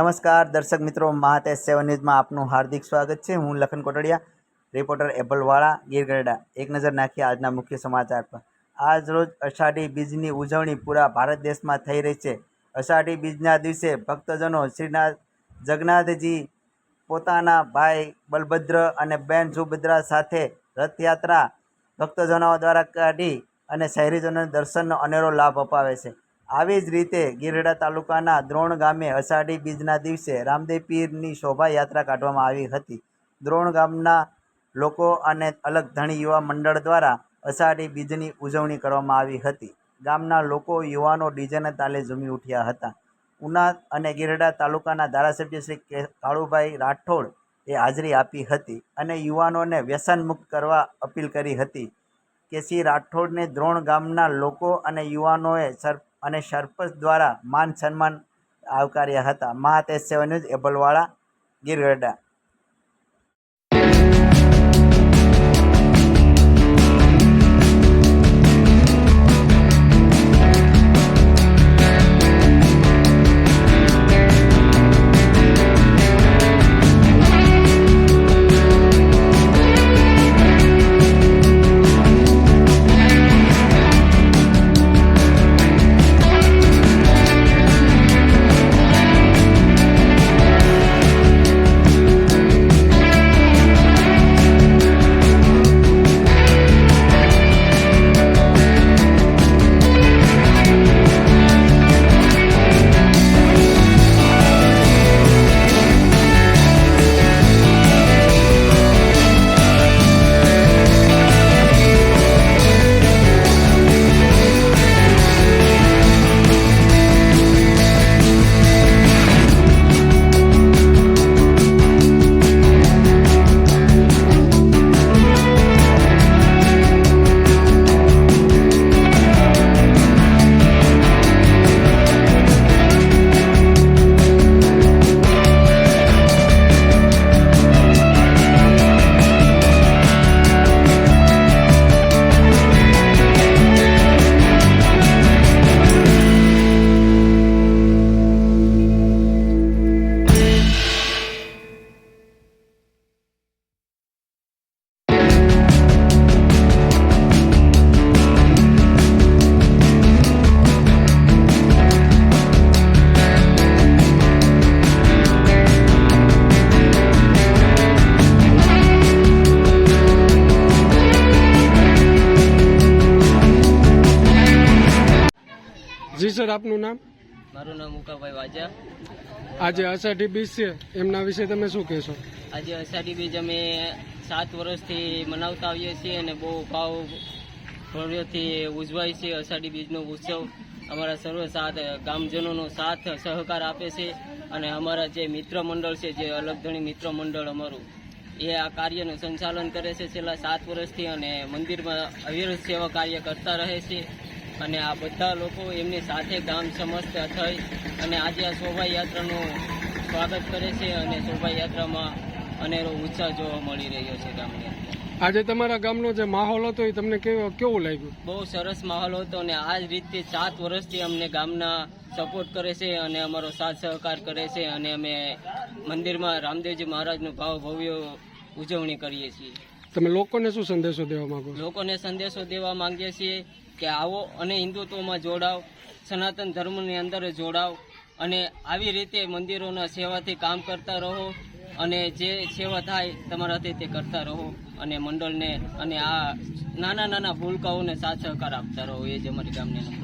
નમસ્કાર દર્શક મિત્રો, મહાતેજ 7 ન્યૂઝમાં આપનું હાર્દિક સ્વાગત છે। હું લખન કોટડિયા, રિપોર્ટર એબલવાળા, ગીર ગઢડા। એક નજર નાખીએ આજના મુખ્ય સમાચાર પર। આજ રોજ અષાઢી બીજની ઉજવણી પૂરા ભારત દેશમાં થઈ રહી છે। અષાઢી બીજના દિવસે ભક્તજનો શ્રીનાથ જગન્નાથજી પોતાના ભાઈ બલભદ્ર અને બહેન સુભદ્રા સાથે રથયાત્રા ભક્તજનો દ્વારા કાઢી અને શહેરીજનોને દર્શનનો અનેરો લાભ અપાવે છે। આવી જ રીતે ગીરગઢડા તાલુકાના દ્રોણ ગામે અષાઢી બીજના દિવસે રામદેવ પીરની શોભાયાત્રા કાઢવામાં આવી હતી। દ્રોણ ગામના લોકો અને અલગ ધણી યુવા મંડળ દ્વારા અષાઢી બીજની ઉજવણી કરવામાં આવી હતી। ગામના લોકો યુવાનો ડીજેના તાલે ઝૂમી ઉઠ્યા હતા। ઉના અને ગીરગઢડા તાલુકાના ધારાસભ્ય શ્રી કાળુભાઈ રાઠોડ એ હાજરી આપી હતી અને યુવાનોને વ્યસન મુક્ત કરવા અપીલ કરી હતી કે શ્રી રાઠોડને દ્રોણ ગામના લોકો અને યુવાનોએ સરપંચ દ્વારા માન સન્માન આવકાર્યા હતા। મહાતેજ 7 ન્યૂઝ, એબલવાળા, ગીર ગઢડા। જી સર, આપનું નામ? મારું નામ મુકાભાઈ વાજા। આજે અષાઢી બીજ છે, એમના વિશે તમે શું કહેશો? આજે અષાઢી બીજ અમે 7 વર્ષથી મનાવતા આવીએ છીએ અને બહુ ભાવ ભવ્યથી ઉજવાય છે। અષાઢી બીજનો ઉત્સવ અમારા સર્વ ગામજનોનો સાથ સહકાર આપે છે અને અમારા જે મિત્ર મંડળ છે, જે અલગધણી મિત્ર મંડળ અમારું, એ આ કાર્યનું સંચાલન કરે છે છેલ્લા 7 વર્ષથી અને મંદિરમાં અવિરત સેવા કાર્ય કરતા રહે છે અને આ બધા લોકો એમની સાથે ગામ સમસ્ત થઈ અને આજે આ શોભાયાત્રાનું સ્વાગત કરે છે અને શોભાયાત્રામાં અનેરો ઉત્સાહ જોવા મળી રહ્યો છે ગામની અંદર। આજે તમારા ગામનો જે માહોલ હતો એ તમને કેવું લાગ્યું? બહુ સરસ માહોલ હતો અને આ જ રીતે 7 વર્ષથી અમને ગામના સપોર્ટ કરે છે અને અમારો સાથ સહકાર કરે છે અને અમે મંદિરમાં રામદેવજી મહારાજનું ભાવ ભવ્ય ઉજવણી કરીએ છીએ। તમે લોકોને શું સંદેશો દેવા માંગો? લોકોને સંદેશો દેવા માંગીએ છીએ કે આવો અને હિન્દુત્વમાં જોડાવ, સનાતન ધર્મની અંદર જોડાવ અને આવી રીતે મંદિરોના સેવાથી કામ કરતા રહો અને જે સેવા થાય તમારાથી તે કરતા રહો અને મંડળને અને આ નાના નાના ભૂલકાઓને સાથ સહકાર આપતા રહો। એ જ અમારી ગામની નમ્ર